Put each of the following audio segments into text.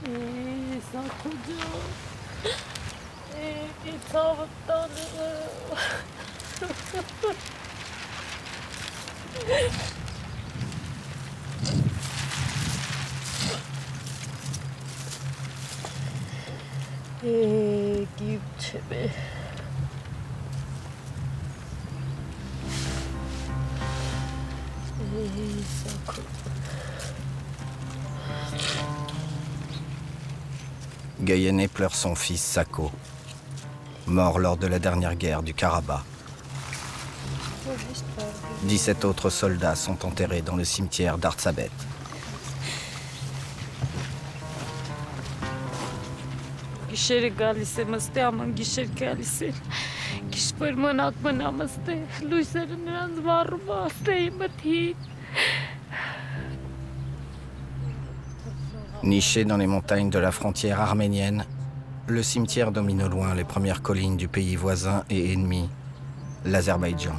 Sakucu. Tavuktan. Gipçemi. Sakucu. Gayene pleure son fils Sako, mort lors de la dernière guerre du Karabakh. 17 autres soldats sont enterrés dans le cimetière d'Artsabet. Gişeri galisi mıstı ama gişeri galisi. Gişperman akmana mıstı. Luiserin biraz var mı? Steymathi. Niché dans les montagnes de la frontière arménienne, le cimetière domine au loin les premières collines du pays voisin et ennemi, l'Azerbaïdjan.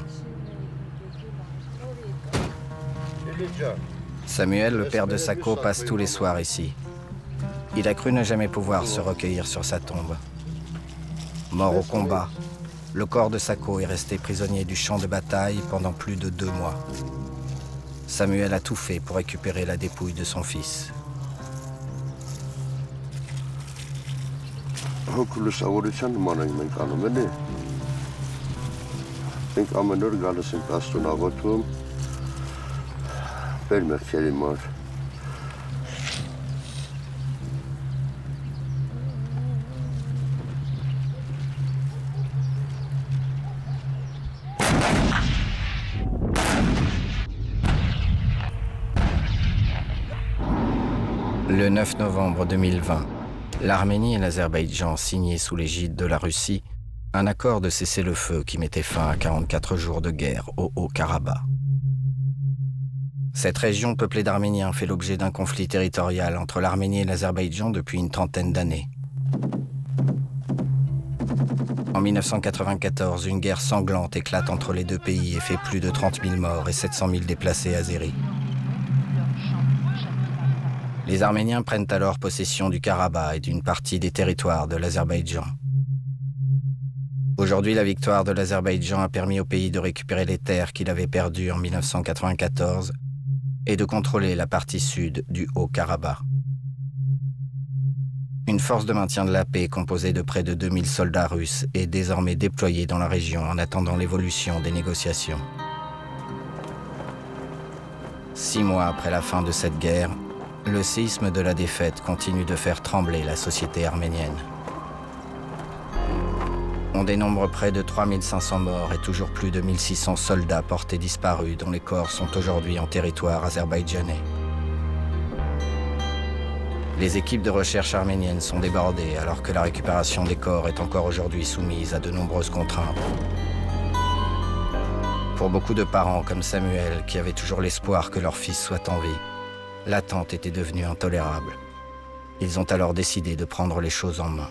Samuel, le père de Sako, passe tous les soirs ici. Il a cru ne jamais pouvoir se recueillir sur sa tombe. Mort au combat, le corps de Sako est resté prisonnier du champ de bataille pendant plus de 2 mois. Samuel a tout fait pour récupérer la dépouille de son fils. Le 9 novembre 2020, l'Arménie et l'Azerbaïdjan signaient sous l'égide de la Russie un accord de cessez-le-feu qui mettait fin à 44 jours de guerre au Haut-Karabakh. Cette région peuplée d'Arméniens fait l'objet d'un conflit territorial entre l'Arménie et l'Azerbaïdjan depuis une trentaine d'années. En 1994, une guerre sanglante éclate entre les deux pays et fait plus de 30 000 morts et 700 000 déplacés azéris. Les Arméniens prennent alors possession du Karabakh et d'une partie des territoires de l'Azerbaïdjan. Aujourd'hui, la victoire de l'Azerbaïdjan a permis au pays de récupérer les terres qu'il avait perdues en 1994 et de contrôler la partie sud du Haut-Karabakh. Une force de maintien de la paix composée de près de 2000 soldats russes est désormais déployée dans la région en attendant l'évolution des négociations. 6 mois après la fin de cette guerre, le séisme de la défaite continue de faire trembler la société arménienne. On dénombre près de 3500 morts et toujours plus de 1600 soldats portés disparus dont les corps sont aujourd'hui en territoire azerbaïdjanais. Les équipes de recherche arméniennes sont débordées alors que la récupération des corps est encore aujourd'hui soumise à de nombreuses contraintes. Pour beaucoup de parents comme Samuel, qui avaient toujours l'espoir que leur fils soit en vie, l'attente était devenue intolérable. Ils ont alors décidé de prendre les choses en main.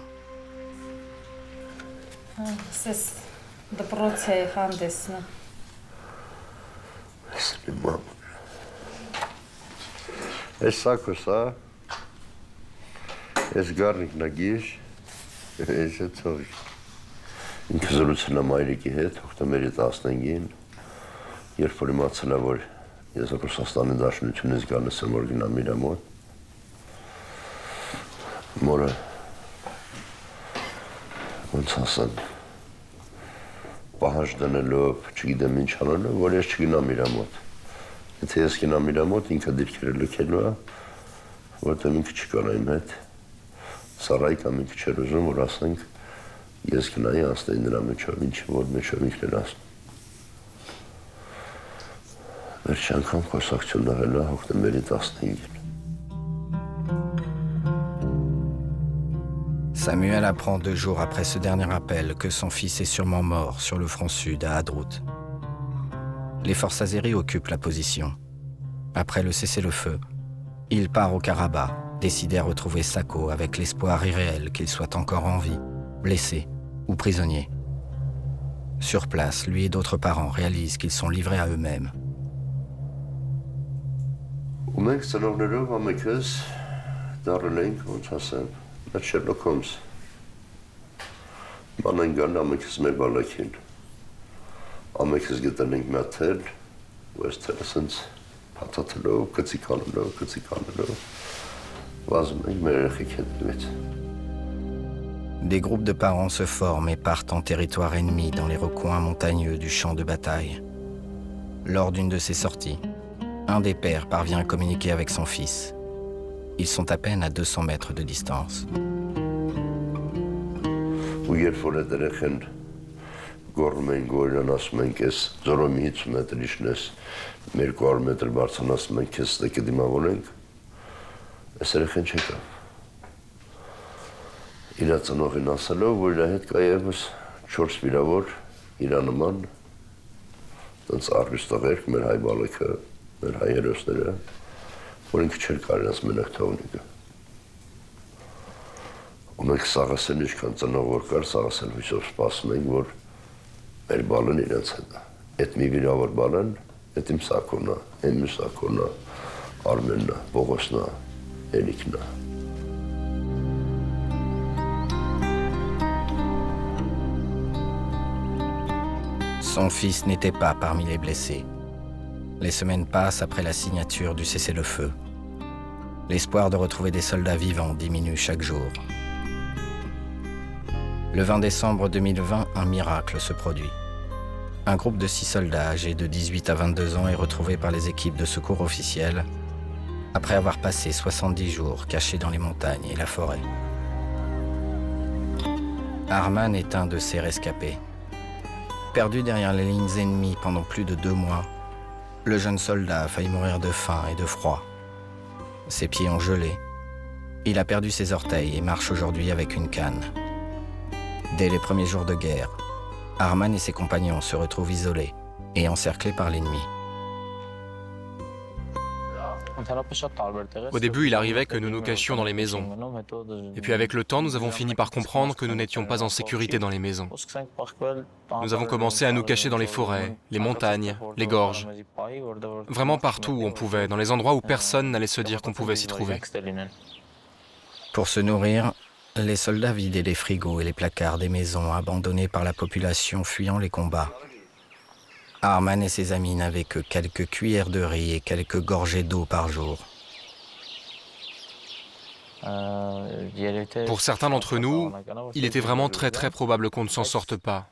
Ես Ռուսաստանի Դաշնությունից գալիս եմ, որ գնամ իր մոտ։ Մորը ոնց ասեմ, պահանջ դնելով, չգիտեմ ինչ անելով, որ ես չգնամ իր մոտ։ Եթե ես գնամ իր մոտ, ինքը դիրքերը լքելու է, որտեղ ինքը չկար իմ հետ։ Սարայի կամ ինքը չէր ուզում, որ ասենք, ես գնայի անցնեի նրա մեջով, ինչ որ մեջով ինքն էր ասում։ Samuel apprend 2 jours après ce dernier appel que son fils est sûrement mort sur le front sud à Hadrout. Les forces azéries occupent la position. Après le cessez-le-feu, il part au Karabakh, décidé à retrouver Sako avec l'espoir irréel qu'il soit encore en vie, blessé ou prisonnier. Sur place, lui et d'autres parents réalisent qu'ils sont livrés à eux-mêmes. Ու մենք ծնողներով ամենքս Դարել ենք, ոնց ասեմ, մեր Sherlock Holmes։ Մանեն գան ամենքս մեր բալակին։ Ամենքս գտնենք մի հատ թել, ու այս թելը սենց փաթաթելով, կծիկանելով, վազում ենք մեր երեխեք հետևից։ Des groupes de parents se forment et partent en territoire ennemi dans les recoins montagneux du champ de bataille. Lors d'une de ces sorties, un des pères parvient à communiquer avec son fils. Ils sont à peine à 200 mètres de distance. Ու երբ որ այդ երեխեն գոռում են գորան, ասում են կես ձորոմի 50 մետր իջնես, 200 մետր բարձան, ասում են կես դեկը դիմավորենք, այս երեխեն չեկավ։ Իրա ծնողին ասելով, որ իրա հետ կա ևս 4 վիրավոր, իրա նման, տենց արվիստաղերք մեր հայ բալեքը, մեր հայ հերոսները, որ ինքը չեր կարել այս մենակ թողնիկը։ Ու մենք սաղասել ինչքան ծնող որ կար, սաղասել հույսով սպասում ենք, որ մեր բալն իրենց հետ է։ Այդ մի վիրավոր բալն, այդ իմ Սաքոնն է, այն մյուս Սաքոնն է, Արմենն է, Պողոսն է, Էլիկն է։ Son fils n'était pas parmi les blessés. Les semaines passent après la signature du cessez-le-feu. L'espoir de retrouver des soldats vivants diminue chaque jour. Le 20 décembre 2020, un miracle se produit. Un groupe de 6 soldats âgés de 18 à 22 ans est retrouvé par les équipes de secours officielles après avoir passé 70 jours cachés dans les montagnes et la forêt. Arman est un de ces rescapés. Perdu derrière les lignes ennemies pendant plus de 2 mois, le jeune soldat a failli mourir de faim et de froid. Ses pieds ont gelé. Il a perdu ses orteils et marche aujourd'hui avec une canne. Dès les premiers jours de guerre, Arman et ses compagnons se retrouvent isolés et encerclés par l'ennemi. Au début, il arrivait que nous nous cachions dans les maisons. Et puis avec le temps, nous avons fini par comprendre que nous n'étions pas en sécurité dans les maisons. Nous avons commencé à nous cacher dans les forêts, les montagnes, les gorges. Vraiment partout où on pouvait, dans les endroits où personne n'allait se dire qu'on pouvait s'y trouver. Pour se nourrir, les soldats vidaient les frigos et les placards des maisons abandonnées par la population fuyant les combats. Arman et ses amis n'avaient que quelques cuillères de riz et quelques gorgées d'eau par jour. Pour certains d'entre nous, il était vraiment très probable qu'on ne s'en sorte pas.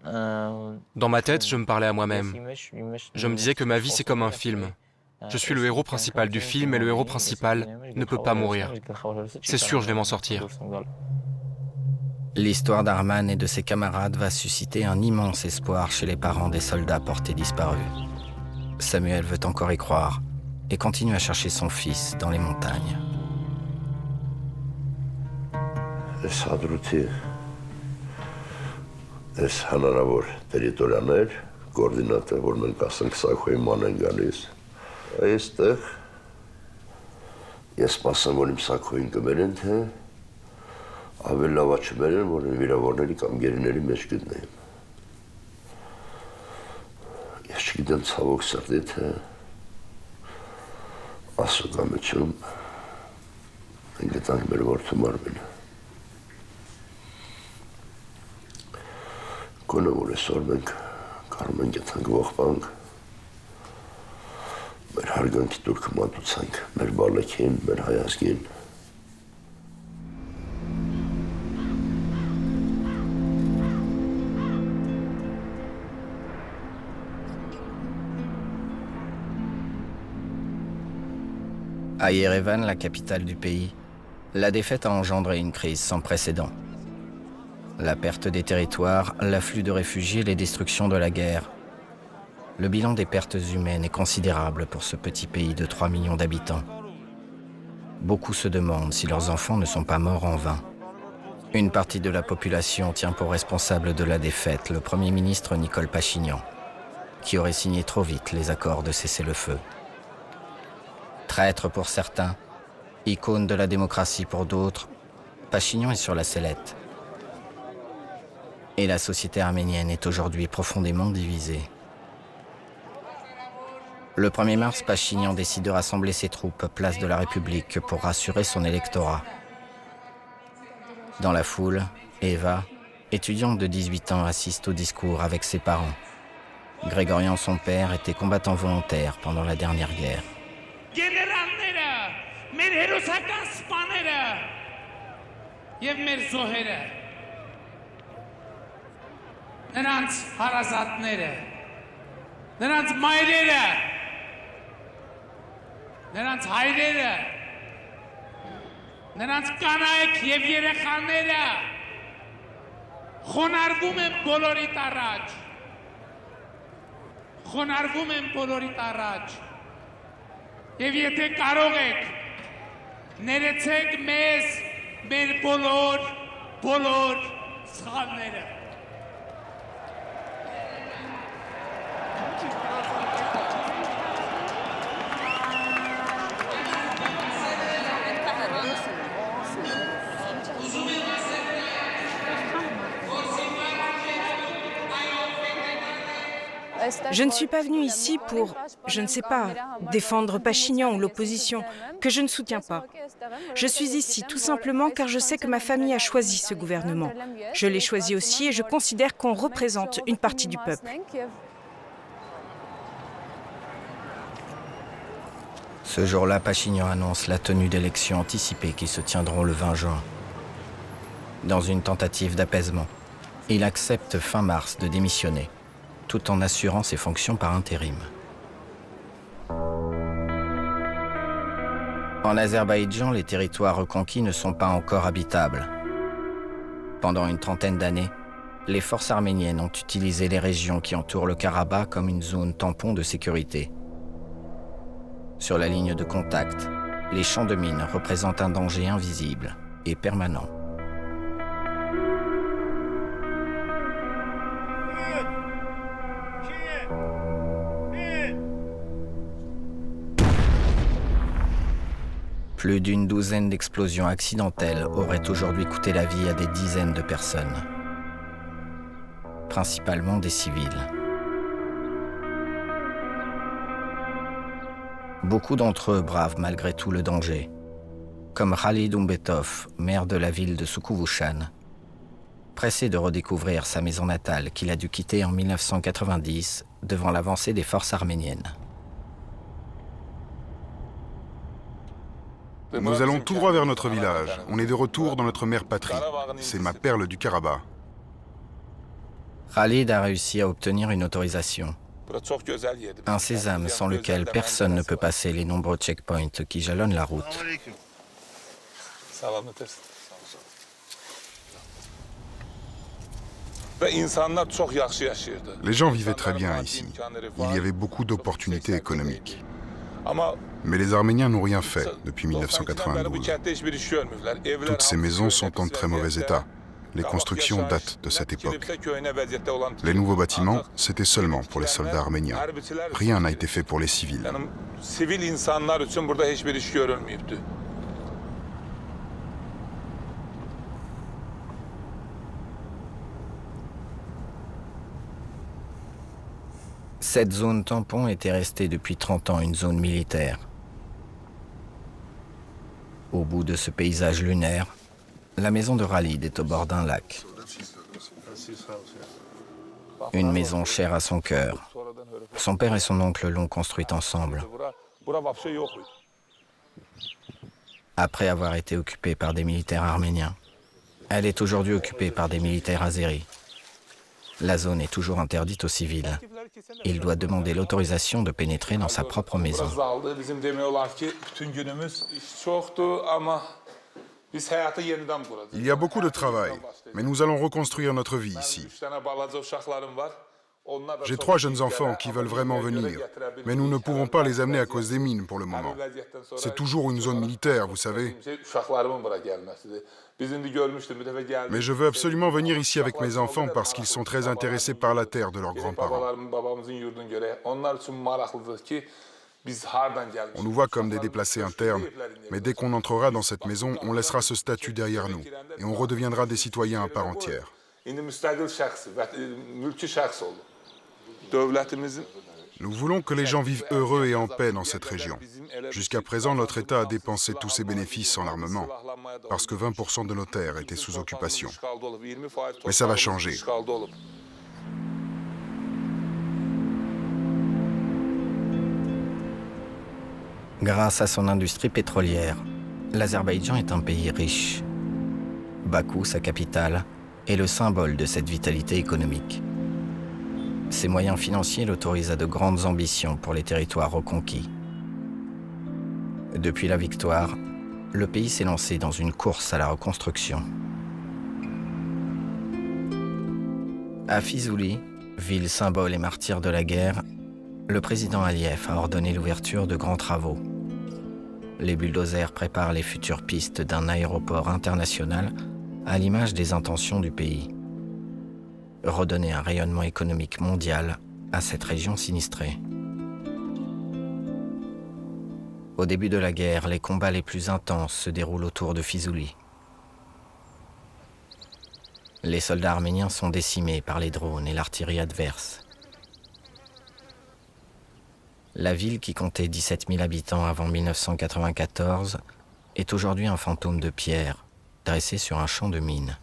Dans ma tête, je me parlais à moi-même. Je me disais que ma vie, c'est comme un film. Je suis le héros principal du film et le héros principal ne peut pas mourir. C'est sûr, je vais m'en sortir. L'histoire d'Arman et de ses camarades va susciter un immense espoir chez les parents des soldats portés disparus. Samuel veut encore y croire et continue à chercher son fils dans les montagnes. Այս հանրավոր տերիտորիաներ, կոորդինատը, որ մենք ասենք Սաքոյի ման են գալիս, այստեղ ես սպասեմ, որ իմ Սաքոյին կբերեն, թե ավելի լավա չբերեն, որ են վիրավորների կամ գերիների մեջ գտնեին։ Ես չգիտեմ ցավոք սրտի, թե ասուկամիջում ենք գտանք մեր որդու մարմինը։ Գոնե որ այսօր մենք կարող ենք գտանք ողբանք, մեր հարգանքի տուրքը մատուցանք, մեր բալեքին, մեր հայազգին։ À Yerevan, la capitale du pays, la défaite a engendré une crise sans précédent. La perte des territoires, l'afflux de réfugiés, les destructions de la guerre. Le bilan des pertes humaines est considérable pour ce petit pays de 3 millions d'habitants. Beaucoup se demandent si leurs enfants ne sont pas morts en vain. Une partie de la population tient pour responsable de la défaite le Premier ministre Nicole Pachinian, qui aurait signé trop vite les accords de cessez-le-feu. Traître pour certains, icône de la démocratie pour d'autres, Pachinian est sur la sellette. Et la société arménienne est aujourd'hui profondément divisée. Le 1er mars, Pachinian décide de rassembler ses troupes place de la République pour rassurer son électorat. Dans la foule, Eva, étudiante de 18 ans, assiste au discours avec ses parents. Grégorian, son père, était combattant volontaire pendant la dernière guerre. Նրանց հայրերը, նրանց կանայք եւ երեխաները խոնարհվում են բոլորիդ առաջ, եւ եթե կարող եք, ներեցեք մեզ մեր բոլոր սխալները։ Je ne suis pas venue ici pour, je ne sais pas, défendre Pachinian ou l'opposition, que je ne soutiens pas. Je suis ici tout simplement car je sais que ma famille a choisi ce gouvernement. Je l'ai choisi aussi et je considère qu'on représente une partie du peuple. Ce jour-là, Pachinian annonce la tenue d'élections anticipées qui se tiendront le 20 juin. Dans une tentative d'apaisement, il accepte fin mars de démissionner, tout en assurant ses fonctions par intérim. En Azerbaïdjan, les territoires reconquis ne sont pas encore habitables. Pendant une trentaine d'années, les forces arméniennes ont utilisé les régions qui entourent le Karabakh comme une zone tampon de sécurité. Sur la ligne de contact, les champs de mines représentent un danger invisible et permanent. Plus d'une douzaine d'explosions accidentelles auraient aujourd'hui coûté la vie à des dizaines de personnes, principalement des civils. Beaucoup d'entre eux bravent malgré tout le danger, comme Khalid Umbetov, maire de la ville de Soukhouvouchan, pressé de redécouvrir sa maison natale qu'il a dû quitter en 1990 devant l'avancée des forces arméniennes. Nous allons tout droit vers notre village. On est de retour dans notre mère patrie. C'est ma perle du Karabakh. Khalid a réussi à obtenir une autorisation. Un sésame sans lequel personne ne peut passer les nombreux checkpoints qui jalonnent la route. Les gens vivaient très bien ici. Il y avait beaucoup d'opportunités économiques. Mais les Arméniens n'ont rien fait depuis 1992. Toutes ces maisons sont en très mauvais état. Les constructions datent de cette époque. Les nouveaux bâtiments, c'était seulement pour les soldats arméniens. Rien n'a été fait pour les civils. Cette zone tampon était restée depuis 30 ans une zone militaire. Au bout de ce paysage lunaire, la maison de Khalid est au bord d'un lac. Une maison chère à son cœur. Son père et son oncle l'ont construite ensemble. Après avoir été occupée par des militaires arméniens, elle est aujourd'hui occupée par des militaires azéris. La zone est toujours interdite aux civils. Il doit demander l'autorisation de pénétrer dans sa propre maison. Il y a beaucoup de travail, mais nous allons reconstruire notre vie ici. J'ai 3 jeunes enfants qui veulent vraiment venir, mais nous ne pouvons pas les amener à cause des mines pour le moment. C'est toujours une zone militaire, vous savez. Mais je veux absolument venir ici avec mes enfants parce qu'ils sont très intéressés par la terre de leurs grands-parents. On nous voit comme des déplacés internes, mais dès qu'on entrera dans cette maison, on laissera ce statut derrière nous et on redeviendra des citoyens à part entière. Nous voulons que les gens vivent heureux et en paix dans cette région. Jusqu'à présent, notre État a dépensé tous ses bénéfices en armement, parce que 20% de nos terres étaient sous occupation. Mais ça va changer. Grâce à son industrie pétrolière, l'Azerbaïdjan est un pays riche. Bakou, sa capitale, est le symbole de cette vitalité économique. Ses moyens financiers l'autorisent à de grandes ambitions pour les territoires reconquis. Depuis la victoire, le pays s'est lancé dans une course à la reconstruction. À Fizuli, ville symbole et martyr de la guerre, le président Aliyev a ordonné l'ouverture de grands travaux. Les bulldozers préparent les futures pistes d'un aéroport international à l'image des intentions du pays. Redonner un rayonnement économique mondial à cette région sinistrée. Au début de la guerre, les combats les plus intenses se déroulent autour de Fizuli. Les soldats arméniens sont décimés par les drones et l'artillerie adverse. La ville, qui comptait 17 000 habitants avant 1994, est aujourd'hui un fantôme de pierre, dressé sur un champ de mines.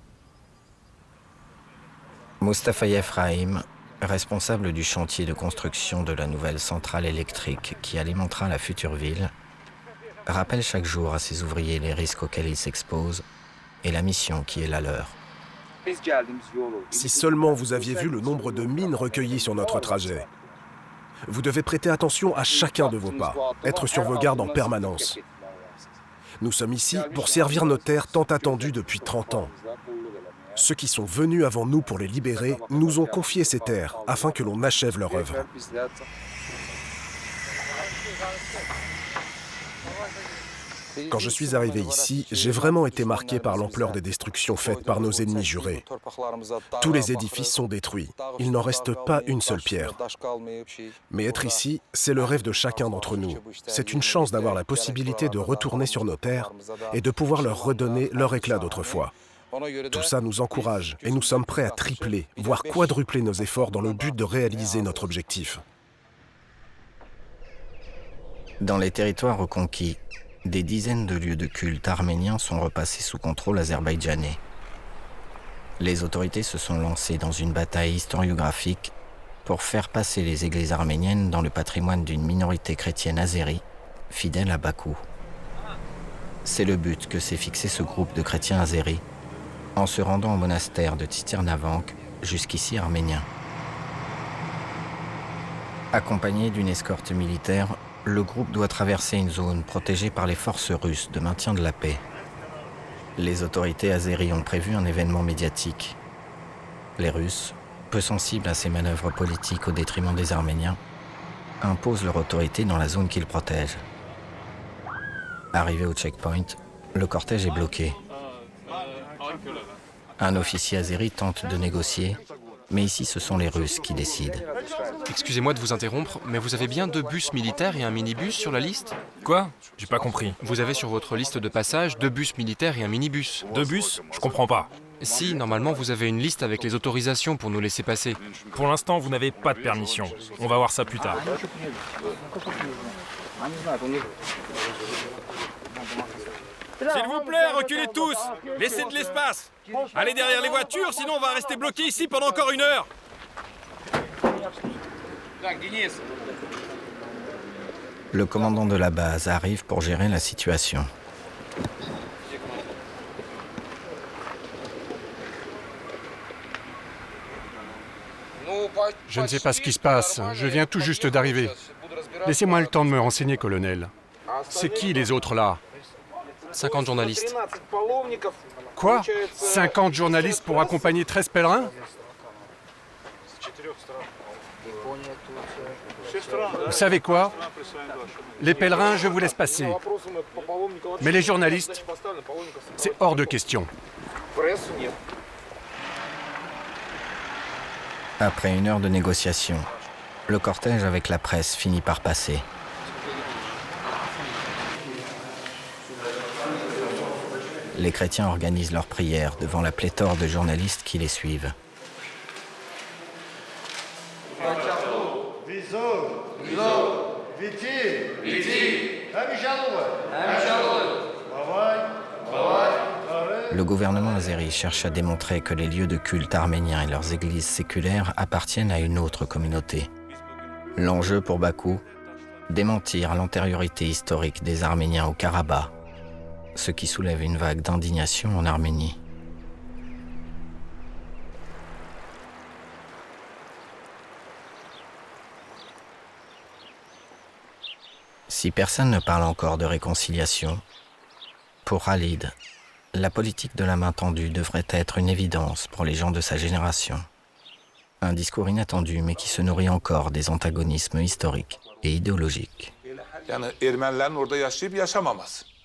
Mustafayev Rahim, responsable du chantier de construction de la nouvelle centrale électrique qui alimentera la future ville, rappelle chaque jour à ses ouvriers les risques auxquels ils s'exposent et la mission qui est la leur. Si seulement vous aviez vu le nombre de mines recueillies sur notre trajet. Vous devez prêter attention à chacun de vos pas, être sur vos gardes en permanence. Nous sommes ici pour servir nos terres tant attendues depuis 30 ans. Ceux qui sont venus avant nous pour les libérer nous ont confié ces terres afin que l'on achève leur œuvre. Quand je suis arrivé ici, j'ai vraiment été marqué par l'ampleur des destructions faites par nos ennemis jurés. Tous les édifices sont détruits. Il n'en reste pas une seule pierre. Mais être ici, c'est le rêve de chacun d'entre nous. C'est une chance d'avoir la possibilité de retourner sur nos terres et de pouvoir leur redonner leur éclat d'autrefois. Tout ça nous encourage et nous sommes prêts à tripler, voire quadrupler nos efforts dans le but de réaliser notre objectif. Dans les territoires reconquis, des dizaines de lieux de culte arméniens sont repassés sous contrôle azerbaïdjanais. Les autorités se sont lancées dans une bataille historiographique pour faire passer les églises arméniennes dans le patrimoine d'une minorité chrétienne azérie, fidèle à Bakou. C'est le but que s'est fixé ce groupe de chrétiens azéris, en se rendant au monastère de Tsiternavank, jusqu'ici arménien. Accompagné d'une escorte militaire, le groupe doit traverser une zone protégée par les forces russes de maintien de la paix. Les autorités azéries ont prévu un événement médiatique. Les Russes, peu sensibles à ces manœuvres politiques au détriment des Arméniens, imposent leur autorité dans la zone qu'ils protègent. Arrivé au checkpoint, le cortège est bloqué. Un officier azéri tente de négocier, mais ici ce sont les Russes qui décident. Excusez-moi de vous interrompre, mais vous avez bien 2 bus militaires et un minibus sur la liste? Quoi? J'ai pas compris. Vous avez sur votre liste de passage 2 bus militaires et un minibus. 2 bus? Je comprends pas. Si, normalement vous avez une liste avec les autorisations pour nous laisser passer. Pour l'instant, vous n'avez pas de permission. On va voir ça plus tard. S'il vous plaît, reculez tous! Laissez de l'espace! Allez derrière les voitures, sinon on va rester bloqué ici pendant encore 1 heure! Le commandant de la base arrive pour gérer la situation. Je ne sais pas ce qui se passe. Je viens tout juste d'arriver. Laissez-moi le temps de me renseigner, colonel. C'est qui les autres là? 50 journalistes. Quoi? 50 journalistes pour accompagner 13 pèlerins? Vous savez quoi? Les pèlerins, je vous laisse passer. Mais les journalistes, c'est hors de question. Après 1 heure de négociation, le cortège avec la presse finit par passer. Les chrétiens organisent leurs prières devant la pléthore de journalistes qui les suivent. Le gouvernement azéri cherche à démontrer que les lieux de culte arméniens et leurs églises séculaires appartiennent à une autre communauté. L'enjeu pour Bakou, démentir l'antériorité historique des Arméniens au Karabakh, ce qui soulève une vague d'indignation en Arménie. Si personne ne parle encore de réconciliation, pour Khalid, la politique de la main tendue devrait être une évidence pour les gens de sa génération. Un discours inattendu mais qui se nourrit encore des antagonismes historiques et idéologiques.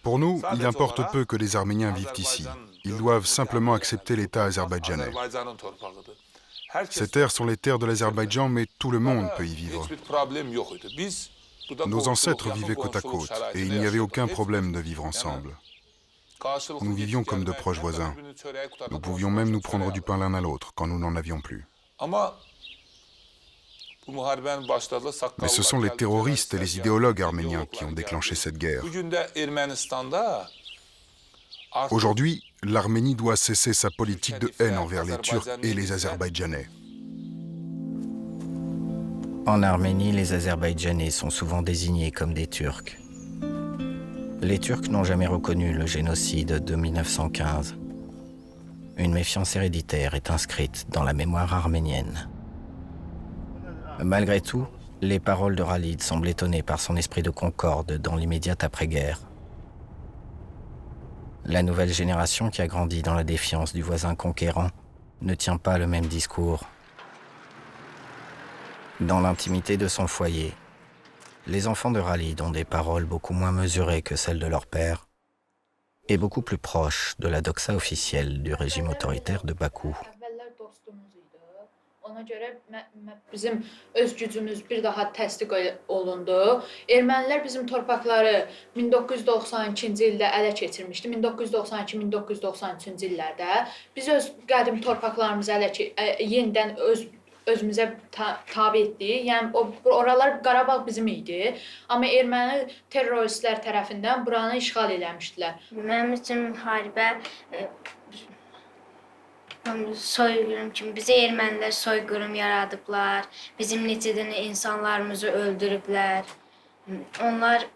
Pour nous, il importe peu que les Arméniens vivent ici. Ils doivent simplement accepter l'État azerbaïdjanais. Ces terres sont les terres de l'Azerbaïdjan, mais tout le monde peut y vivre. Nos ancêtres vivaient côte à côte et il n'y avait aucun problème de vivre ensemble. Nous vivions comme de proches voisins. Nous pouvions même nous prendre du pain l'un à l'autre quand nous n'en avions plus. Mais ce sont les terroristes et les idéologues arméniens qui ont déclenché cette guerre. Aujourd'hui, l'Arménie doit cesser sa politique de haine envers les Turcs et les Azerbaïdjanais. En Arménie, les Azerbaïdjanais sont souvent désignés comme des Turcs. Les Turcs n'ont jamais reconnu le génocide de 1915. Une méfiance héréditaire est inscrite dans la mémoire arménienne. Malgré tout, les paroles de Khalid semblent étonnées par son esprit de concorde dans l'immédiate après-guerre. La nouvelle génération qui a grandi dans la défiance du voisin conquérant ne tient pas le même discours. Dans l'intimité de son foyer, les enfants de Khalid ont des paroles beaucoup moins mesurées que celles de leur père et beaucoup plus proches de la doxa officielle du régime autoritaire de Bakou. Ona görə bizim öz gücümüz bir daha təsdiq olundu. Ermənilər bizim torpaqları 1992-ci ildə ələ keçirmişdi. 1992-1993-cü illərdə biz öz qədim torpaqlarımızı yenidən özümüzə tabe etdik. Yəni oralar Qarabağ bizim idi. Amma erməni terroristlər tərəfindən buranı işğal eləmişdilər. Mənim üçün müharibə soyqırım kimi, bizə ermənilər soyqırım yaradıblar, bizim neçədən insanlarımızı öldürüblər. Onlar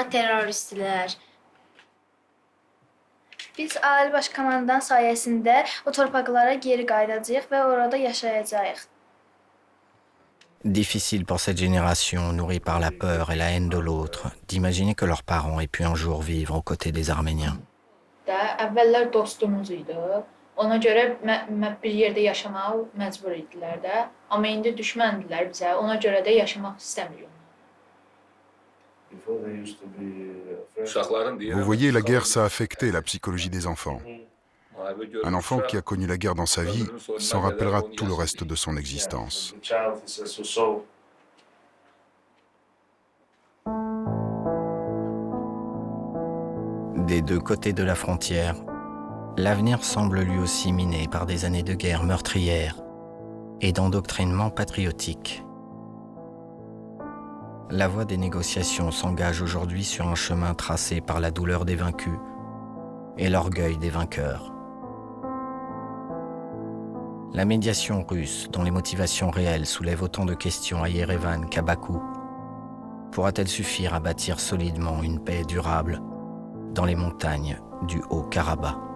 terroristlər. Biz Ali Baş Komandan sayəsində o torpaqlara geri qayıdacağıq və orada yaşayacağıq. Difficile pour cette génération, nourrie par la peur et la haine de l'autre, d'imaginer que leurs parents aient pu un jour vivre aux côtés des Arméniens. Əvvəllər dostumuz idi. Ona görə bir yerdə yaşamağa məcbur idilər də. Amma indi düşməndilər bizə. Ona görə də yaşamaq istəmirik. Vous voyez, la guerre, ça a affecté la psychologie des enfants. Un enfant qui a connu la guerre dans sa vie s'en rappellera tout le reste de son existence. Des deux côtés de la frontière, l'avenir semble lui aussi miné par des années de guerre meurtrière et d'endoctrinement patriotique. La voie des négociations s'engage aujourd'hui sur un chemin tracé par la douleur des vaincus et l'orgueil des vainqueurs. La médiation russe, dont les motivations réelles soulèvent autant de questions à Yerevan qu'à Bakou, pourra-t-elle suffire à bâtir solidement une paix durable dans les montagnes du Haut-Karabakh?